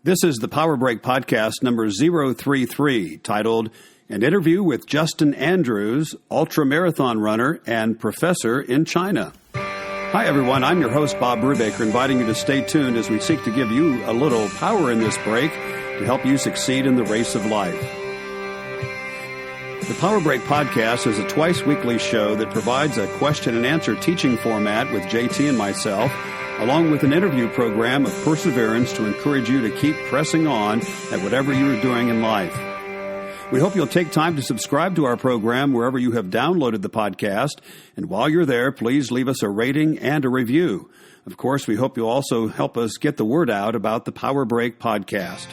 This is the Power Break Podcast number 033, titled An Interview with Justin Andrews, ultramarathon runner and professor in China. Hi, everyone. I'm your host, Bob Brubaker, inviting you to stay tuned as we seek to give you a little power in this break to help you succeed in the race of life. The Power Break Podcast is a twice-weekly show that provides a question-and-answer teaching format with JT and myself, along with an interview program of perseverance to encourage you to keep pressing on at whatever you are doing in life. We hope you'll take time to subscribe to our program wherever you have downloaded the podcast, and while you're there, please leave us a rating and a review. Of course, we hope you'll also help us get the word out about the Power Break Podcast.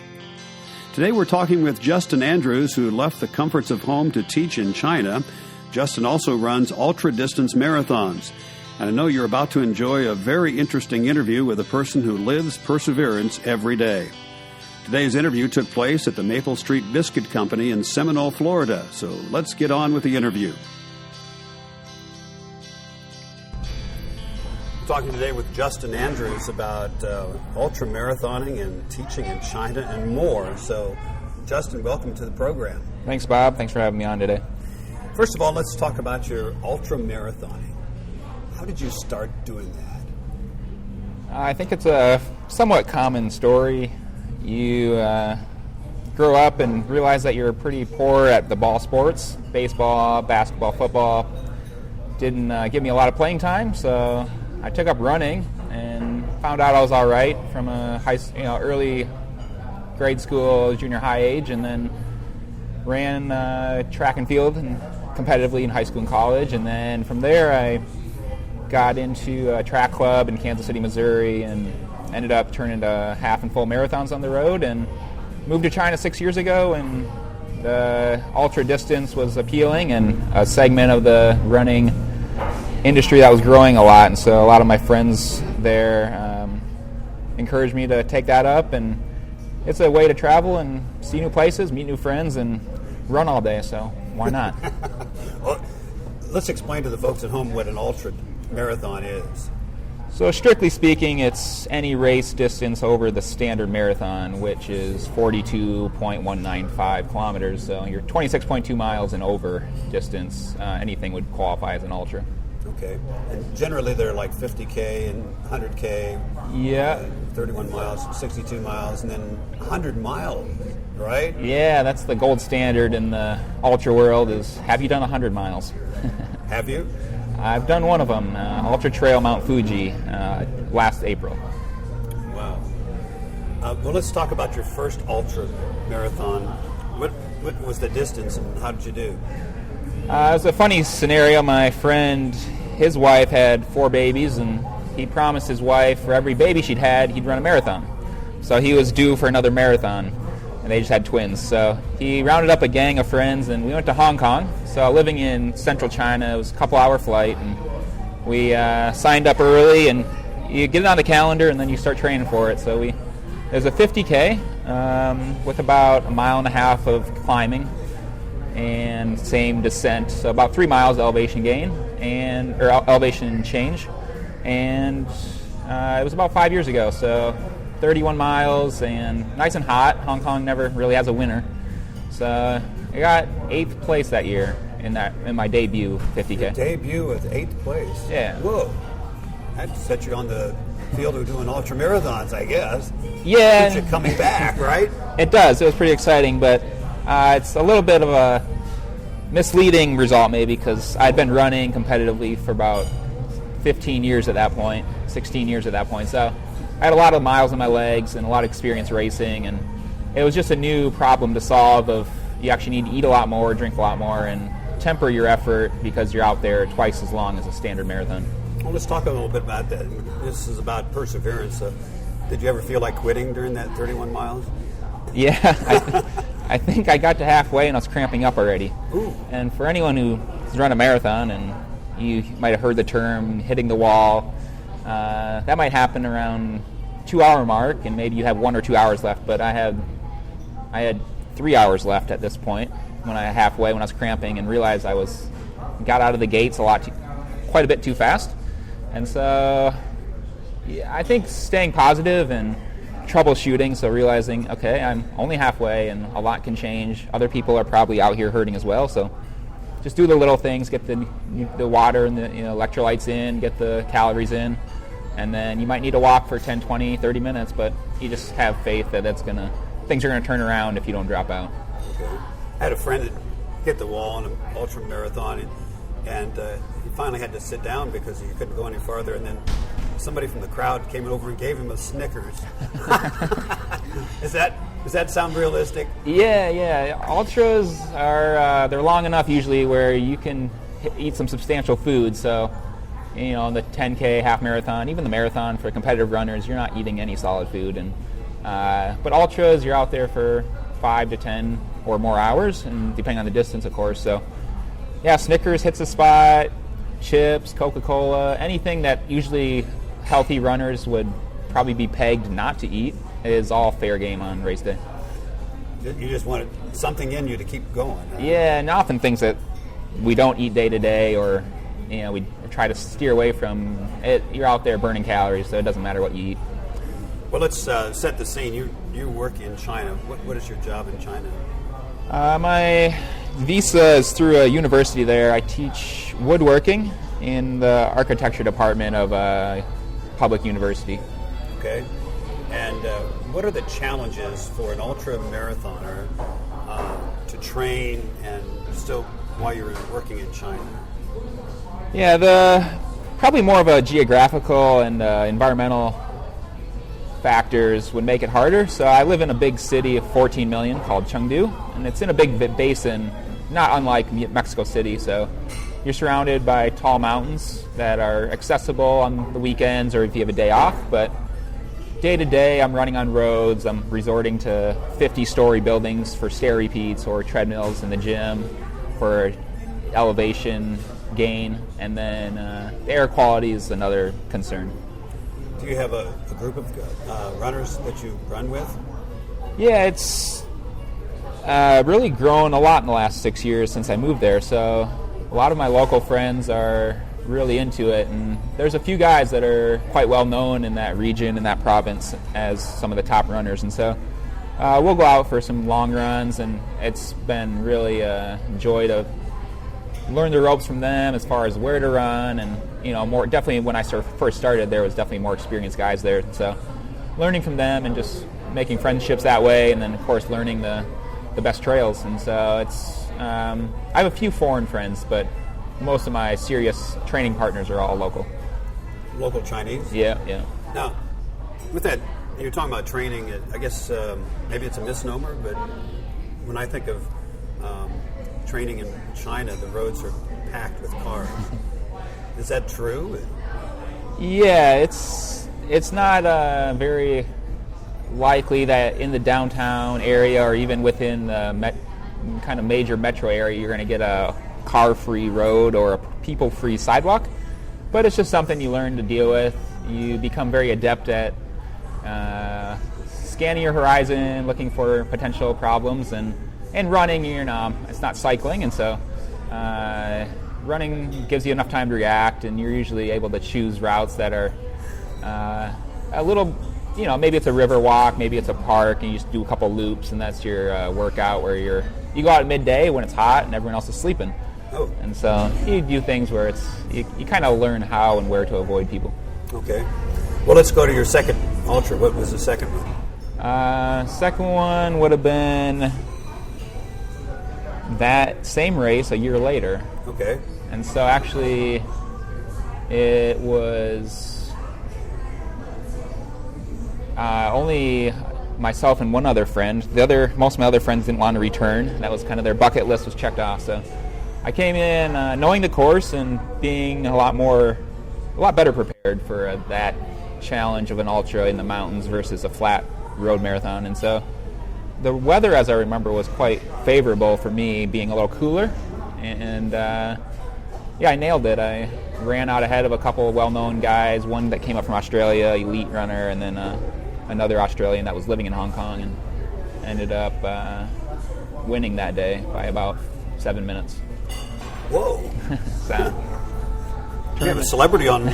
Today we're talking with Justin Andrews, who left the comforts of home to teach in China. Justin also runs ultra-distance marathons. And I know you're about to enjoy a very interesting interview with a person who lives perseverance every day. Today's interview took place at the Maple Street Biscuit Company in Seminole, Florida. So let's get on with the interview. I'm talking today with Justin Andrews about ultra-marathoning and teaching in China and more. So, Justin, welcome to the program. Thanks, Bob. Thanks for having me on today. First of all, let's talk about your ultra-marathoning. How did you start doing that? I think it's a somewhat common story. You grow up and realize that you're pretty poor at the ball sports. Baseball, basketball, football didn't give me a lot of playing time, so I took up running and found out I was all right from a early grade school, junior high age, and then ran track and field and competitively in high school and college. And then from there, I got into a track club in Kansas City, Missouri, and ended up turning to half and full marathons on the road, and moved to China 6 years ago, and the ultra distance was appealing and a segment of the running industry that was growing a lot, and so a lot of my friends there encouraged me to take that up, and it's a way to travel and see new places, meet new friends, and run all day, so why not? Well, let's explain to the folks at home what an ultra marathon is. So strictly speaking, it's any race distance over the standard marathon, which is 42.195 kilometers. So you're 26.2 miles and over distance. Anything would qualify as an ultra. Okay. And generally they're like 50K and 100K. Yeah. 31 miles, 62 miles, and then 100 miles, right? Yeah, that's the gold standard in the ultra world is, have you done 100 miles? Have you? I've done one of them, Ultra Trail Mount Fuji, last April. Wow. Well, let's talk about your first ultra marathon. What was the distance and how did you do? It was a funny scenario. My friend, his wife had 4 babies, and he promised his wife for every baby she'd had, he'd run a marathon. So he was due for another marathon, and they just had twins. So he rounded up a gang of friends, and we went to Hong Kong. So living in central China, it was a couple-hour flight, and we signed up early, and you get it on the calendar, and then you start training for it. So it was a 50K with about a mile and a half of climbing and same descent, so about 3 miles elevation gain or elevation change, and it was about 5 years ago. So 31 miles and nice and hot. Hong Kong never really has a winter, so I got 8th place that year in my debut 50K. Your debut with 8th place. Yeah. Whoa. That set you on the field of doing ultra marathons, I guess. Yeah. Keeps you coming back, right? It does. It was pretty exciting, but it's a little bit of a misleading result maybe because I'd been running competitively for about 15 years at that point, 16 years at that point. So I had a lot of miles in my legs and a lot of experience racing, and it was just a new problem to solve of you actually need to eat a lot more, drink a lot more, and temper your effort because you're out there twice as long as a standard marathon. Well, let's talk a little bit about that. This is about perseverance. Did you ever feel like quitting during that 31 miles? Yeah, I think I got to halfway and I was cramping up already. Ooh. And for anyone who's run a marathon, and you might have heard the term hitting the wall, that might happen around 2-hour mark, and maybe you have 1 or 2 hours left. But I had 3 hours left at this point when I was cramping, and realized I got out of the gates quite a bit too fast. And so yeah, I think staying positive and troubleshooting, so realizing, okay, I'm only halfway and a lot can change. Other people are probably out here hurting as well, so just do the little things, get the water and the electrolytes in, get the calories in, and then you might need to walk for 10, 20, 30 minutes, but you just have faith that things are going to turn around if you don't drop out. Okay. I had a friend that hit the wall in an ultra marathon, and he finally had to sit down because he couldn't go any farther, and then somebody from the crowd came over and gave him a Snickers. Does that sound realistic? Yeah. Ultras are they're long enough usually where you can eat some substantial food. So, the 10K, half marathon, even the marathon for competitive runners, you're not eating any solid food. And but ultras, you're out there for 5 to 10 or more hours, and depending on the distance, of course. So, yeah, Snickers hits the spot. Chips, Coca-Cola, anything that usually healthy runners would probably be pegged not to eat is all fair game on race day. You just wanted something in you to keep going. Huh? Yeah, and often things that we don't eat day to day, or we try to steer away from it. You're out there burning calories, so it doesn't matter what you eat. Well, let's set the scene. You work in China. What is your job in China? My visa is through a university there. I teach woodworking in the architecture department of a public university. Okay. And what are the challenges for an ultra marathoner to train and still while you're working in China? Yeah, probably more of a geographical and environmental factors would make it harder. So I live in a big city of 14 million called Chengdu, and it's in a big basin, not unlike Mexico City. So you're surrounded by tall mountains that are accessible on the weekends or if you have a day off, but day to day I'm running on roads. I'm resorting to 50-story buildings for stair repeats or treadmills in the gym for elevation gain, and then the air quality is another concern. Do you have a group of runners that you run with? Yeah, it's really grown a lot in the last 6 years since I moved there. So a lot of my local friends are really into it, and there's a few guys that are quite well known in that region, in that province, as some of the top runners. And so we'll go out for some long runs, and it's been really a joy to learn the ropes from them as far as where to run, and more definitely when I first started, there was definitely more experienced guys there. So learning from them and just making friendships that way, and then of course learning the best trails. And so it's I have a few foreign friends, but most of my serious training partners are all local. Local Chinese? Yeah. Now, with that, you're talking about training. I guess maybe it's a misnomer, but when I think of training in China, the roads are packed with cars. Is that true? Yeah, it's not very likely that in the downtown area or even within the kind of major metro area you're going to get a car-free road or a people-free sidewalk. But it's just something you learn to deal with. You become very adept at scanning your horizon, looking for potential problems, and running, it's not cycling, and so running gives you enough time to react, and you're usually able to choose routes that are a little, maybe it's a river walk, maybe it's a park, and you just do a couple loops, and that's your workout where you go out at midday when it's hot and everyone else is sleeping. Oh. And so you do things where you kind of learn how and where to avoid people. Okay. Well, let's go to your second ultra. What was the second one? Second one would have been that same race a year later. Okay. And so actually it was only myself and one other friend. Most of my other friends didn't want to return. That was kind of their bucket list was checked off. So I came in knowing the course and being a lot better prepared for that challenge of an ultra in the mountains versus a flat road marathon. And so the weather, as I remember, was quite favorable for me, being a little cooler. And I nailed it. I ran out ahead of a couple of well-known guys, one that came up from Australia, elite runner, and then another Australian that was living in Hong Kong, and ended up winning that day by about 7 minutes. Whoa. So. You have a celebrity on.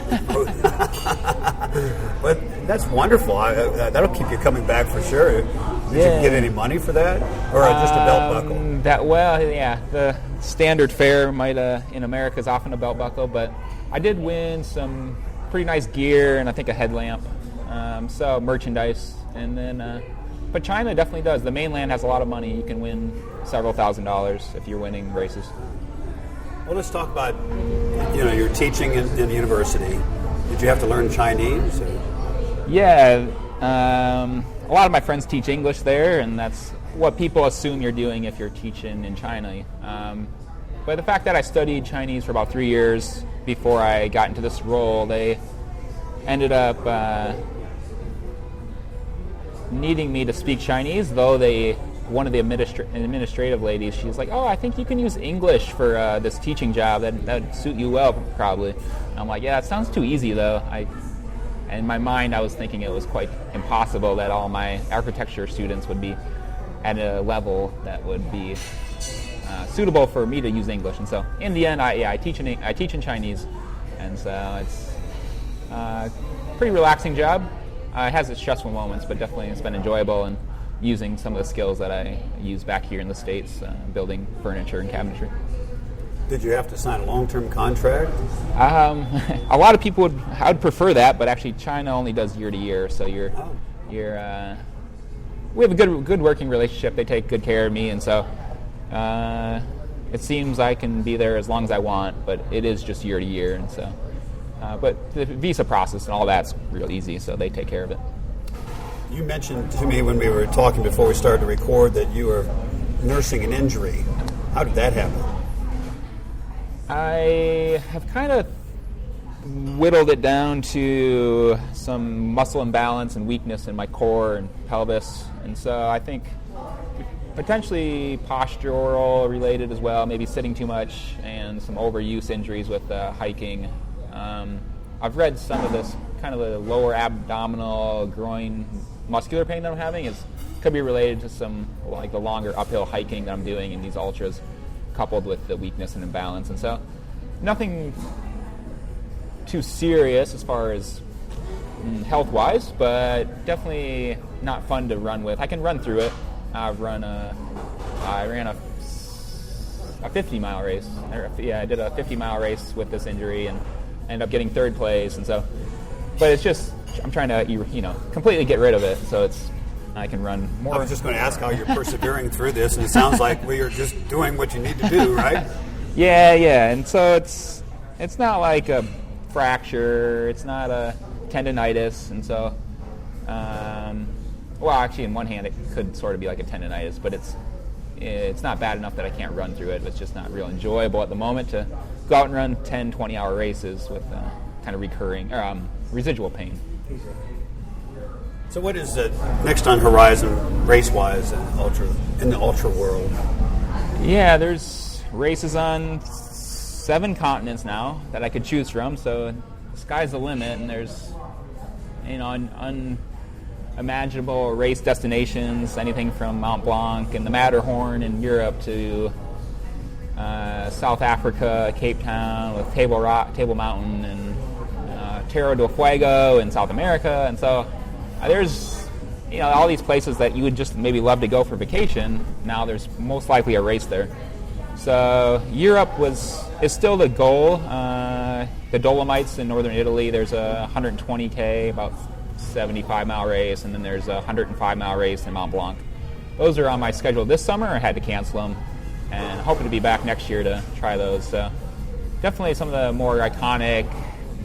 But that's wonderful. That'll keep you coming back for sure. Did you get any money for that, or just a belt buckle? The standard fare might in America is often a belt buckle, but I did win some pretty nice gear and I think a headlamp, so merchandise, and then. But China definitely does. The mainland has a lot of money. You can win several $1,000s if you're winning races. Well, let's talk about, you're teaching in the university. Did you have to learn Chinese? Or? Yeah, a lot of my friends teach English there, and that's what people assume you're doing if you're teaching in China. But the fact that I studied Chinese for about 3 years before I got into this role, they ended up needing me to speak Chinese, though one of the administrative ladies, she's like, I think you can use English for this teaching job. That'd suit you well, probably. And I'm like, yeah, it sounds too easy, though. In my mind, I was thinking it was quite impossible that all my architecture students would be at a level that would be suitable for me to use English. And so, in the end, I teach in Chinese, and so it's a pretty relaxing job. It has its stressful moments, but definitely it's been enjoyable and using some of the skills that I use back here in the States, building furniture and cabinetry. Did you have to sign a long-term contract? A lot of people I would prefer that, but actually China only does year to year, so we have a good working relationship. They take good care of me, and so it seems I can be there as long as I want, but it is just year to year, and so. But the visa process and all that's real easy, so they take care of it. You mentioned to me when we were talking before we started to record that you were nursing an injury. How did that happen? I have kind of whittled it down to some muscle imbalance and weakness in my core and pelvis, and so I think potentially postural related as well, maybe sitting too much and some overuse injuries with hiking. I've read some of this kind of the lower abdominal groin muscular pain that I'm having could be related to some like the longer uphill hiking that I'm doing in these ultras, coupled with the weakness and imbalance. And so nothing too serious as far as health-wise, but definitely not fun to run with. I can run through it. I ran a 50-mile race. I did a 50-mile race with this injury and ended up getting third place, and so. But it's just I'm trying to completely get rid of it, so I can run more. I was just going to ask how you're persevering through this, and it sounds like you're just doing what you need to do, right? Yeah, and so it's not like a fracture, it's not a tendonitis, and so. Well, actually, in one hand, it could sort of be like a tendonitis, but it's not bad enough that I can't run through it. It's just not real enjoyable at the moment to go out and run 10, 20-hour races with kind of recurring residual pain. So what is next on horizon race-wise in the ultra world? Yeah, there's races on 7 continents now that I could choose from, so the sky's the limit, and there's unimaginable race destinations, anything from Mont Blanc and the Matterhorn in Europe to South Africa, Cape Town with Table Mountain, and Terra del Fuego in South America. And so there's all these places that you would just maybe love to go for vacation. Now there's most likely a race there. So Europe is still the goal. The Dolomites in northern Italy, there's a 120K, about 75-mile race, and then there's a 105-mile race in Mont Blanc. Those are on my schedule this summer. I had to cancel them, and hoping to be back next year to try those. So definitely some of the more iconic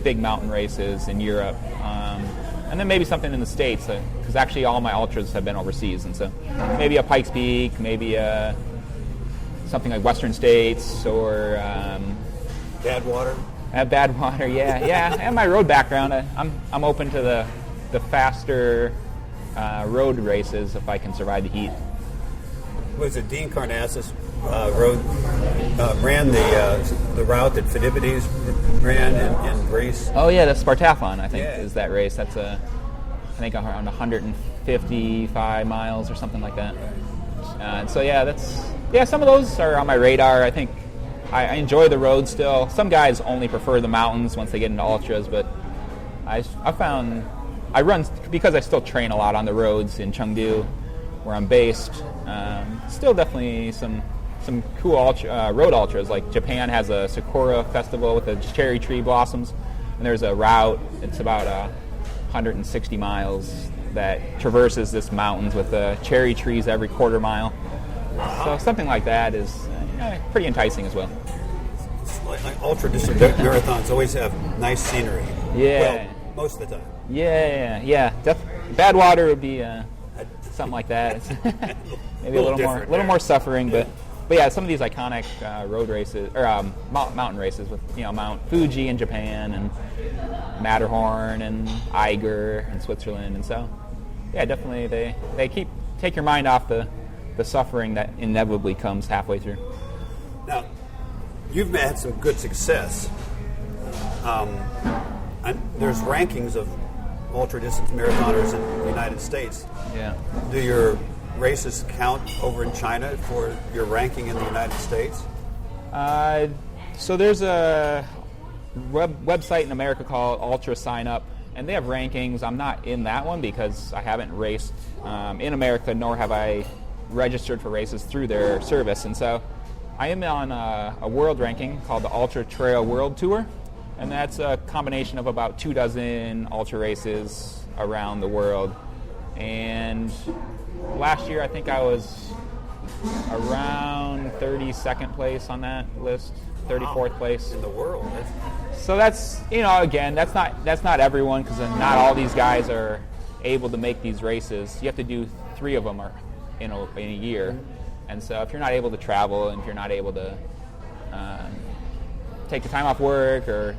big mountain races in Europe, and then maybe something in the States, because actually all my ultras have been overseas, and so maybe a Pikes Peak, maybe something like Western States or Badwater. Badwater, yeah. And my road background, I'm open to the faster road races if I can survive the heat. Was it Dean Karnazes ran the route that Phidippides ran in Greece? Oh yeah, the Spartathlon, I think, is that race. That's I think around 155 miles or something like that. So some of those are on my radar. I think I enjoy the road still. Some guys only prefer the mountains once they get into ultras, but I found I run because I still train a lot on the roads in Chengdu, where I'm based. Still definitely some cool road ultras. Like Japan has a Sakura festival with the cherry tree blossoms, and there's a route. It's about 160 miles that traverses this mountains with cherry trees every quarter mile. So something like that is pretty enticing as well. It's like ultra distance marathons always have nice scenery. Yeah. Well, most of the time. Yeah. Bad water would be something like that. It's maybe a little more suffering, but yeah, some of these iconic road races or mountain races with Mount Fuji in Japan and Matterhorn and Eiger in Switzerland, and so yeah, definitely they take your mind off the suffering that inevitably comes halfway through. Now, you've had some good success. There's rankings of ultra-distance marathoners in the United States. Yeah. Do your races count over in China for your ranking in the United States? So there's a website in America called Ultra Sign Up, and they have rankings. I'm not in that one because I haven't raced in America, nor have I registered for races through their service. And so I am on a world ranking called the Ultra Trail World Tour, and that's a combination of about 24 ultra races around the world. And last year I think I was around 32nd place on that list, 34th place in the world. So that's again, that's not everyone, because not all these guys are able to make these races. You have to do 3 of them in a year, and so if you're not able to travel and if you're not able to take the time off work, or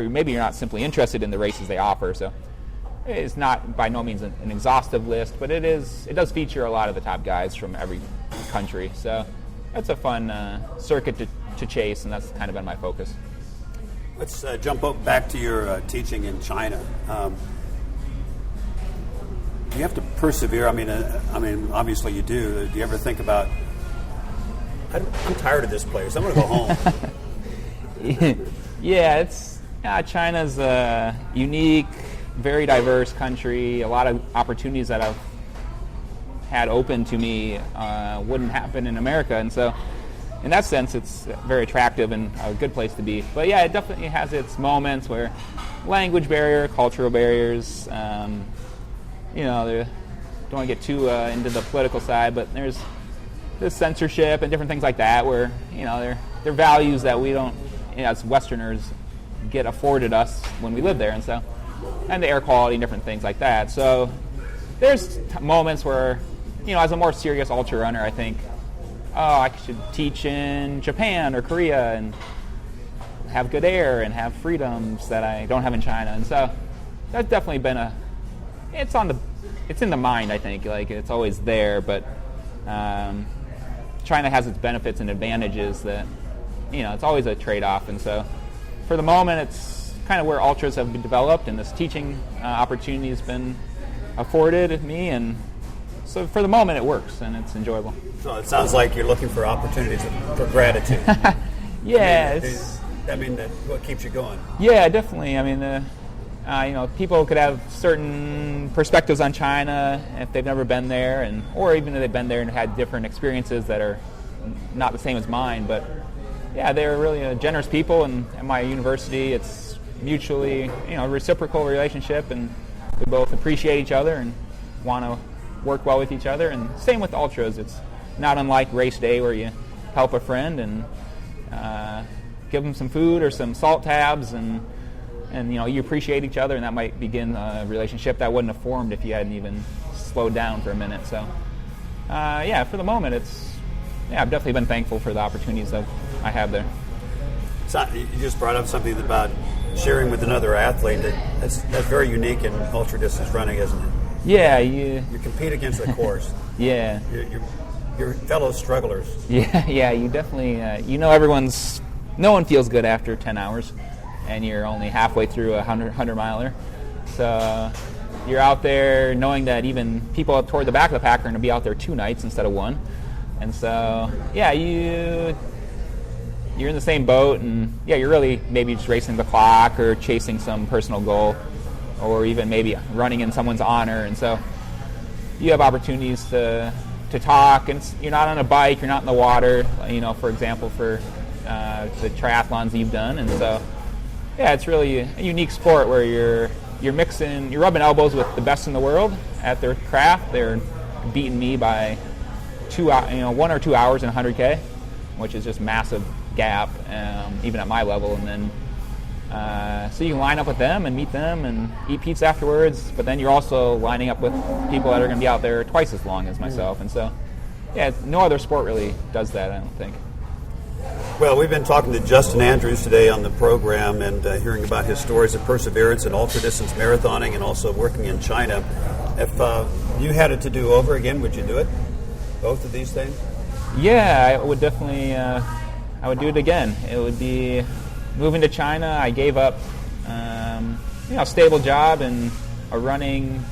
maybe you're not simply interested in the races they offer. So it's not by no means an exhaustive list, but it does feature a lot of the top guys from every country. So that's a fun circuit to chase, and that's kind of been my focus. Let's jump back to your teaching in China. You have to persevere. I mean, obviously you do. Do you ever think about, I'm tired of this place, I'm going to go home? Yeah, China's a unique, very diverse country. A lot of opportunities that I've had open to me wouldn't happen in America, and so in that sense it's very attractive and a good place to be. But yeah, it definitely has its moments where language barrier, cultural barriers, don't want to get too into the political side, but there's censorship and different things like that where they're values that we don't, as Westerners, get afforded us when we live there, and the air quality and different things like that. So there's moments where, as a more serious ultra runner, I think, I should teach in Japan or Korea and have good air and have freedoms that I don't have in China. And so that's definitely been it's in the mind, I think. Like, it's always there, but China has its benefits and advantages that, it's always a trade-off. And so for the moment, it's kind of where ultras have been developed, and this teaching opportunity has been afforded me, and so for the moment it works and it's enjoyable. So it sounds like you're looking for opportunities for gratitude. Yeah, what keeps you going? Yeah, definitely. I mean, people could have certain perspectives on China if they've never been there, or even if they've been there and had different experiences that are not the same as mine. But yeah, they're really a generous people, and at my university, it's mutually, a reciprocal relationship, and we both appreciate each other and want to work well with each other. And same with ultras. It's not unlike race day where you help a friend and give them some food or some salt tabs, and you appreciate each other, and that might begin a relationship that wouldn't have formed if you hadn't even slowed down for a minute. So for the moment, I've definitely been thankful for the opportunities that I have there. So you just brought up something about sharing with another athlete. That's very unique in ultra distance running, isn't it? Yeah, you compete against the course. Yeah, your fellow strugglers. Yeah, you definitely no one feels good after 10 hours, and you're only halfway through a 100-miler. So you're out there knowing that even people toward the back of the pack are going to be out there 2 nights instead of 1. And so, yeah, you're in the same boat, and you're really maybe just racing the clock or chasing some personal goal, or even maybe running in someone's honor. And so you have opportunities to talk, and you're not on a bike, you're not in the water, for example, for the triathlons you've done. And so it's really a unique sport where you're rubbing elbows with the best in the world at their craft. They're beating me by 1 or 2 hours in 100K, which is just massive gap, even at my level. And then so you can line up with them and meet them and eat pizza afterwards, but then you're also lining up with people that are going to be out there twice as long as myself. And so no other sport really does that, I don't think. Well, we've been talking to Justin Andrews today on the program and hearing about his stories of perseverance in ultra-distance marathoning and also working in China. If you had it to do over again, would you do it? Both of these things? Yeah, I would definitely, I would do it again. It would be moving to China. I gave up, a stable job and a running,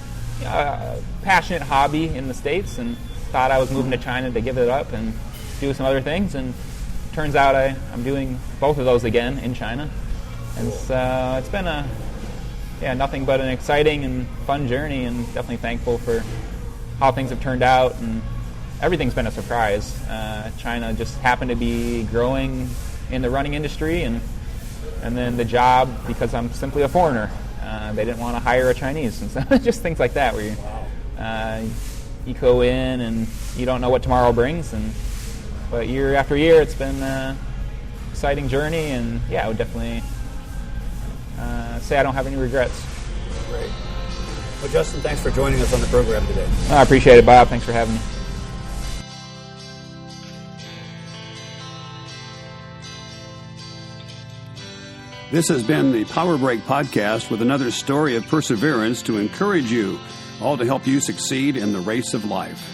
passionate hobby in the States, and thought I was moving to China to give it up and do some other things. And turns out I'm doing both of those again in China. And so it's been nothing but an exciting and fun journey, and definitely thankful for how things have turned out. And everything's been a surprise. China just happened to be growing in the running industry, and then the job, because I'm simply a foreigner, they didn't want to hire a Chinese. And so just things like that where you go in and you don't know what tomorrow brings. But year after year, it's been an exciting journey, and I would definitely say I don't have any regrets. Great. Well, Justin, thanks for joining us on the program today. I appreciate it, Bob. Thanks for having me. This has been the Power Break Podcast with another story of perseverance to encourage you, all to help you succeed in the race of life.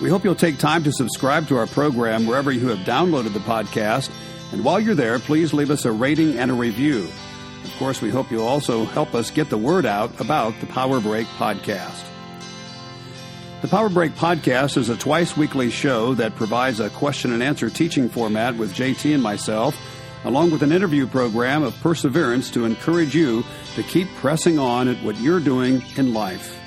We hope you'll take time to subscribe to our program wherever you have downloaded the podcast. And while you're there, please leave us a rating and a review. Of course, we hope you'll also help us get the word out about the Power Break Podcast. The Power Break Podcast is a twice-weekly show that provides a question-and-answer teaching format with JT and myself, along with an interview program of perseverance to encourage you to keep pressing on at what you're doing in life.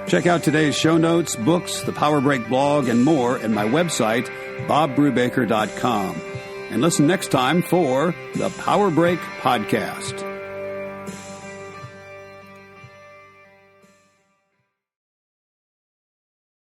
Check out today's show notes, books, the Power Break blog, and more at my website, bobbrubaker.com. And listen next time for the Power Break Podcast.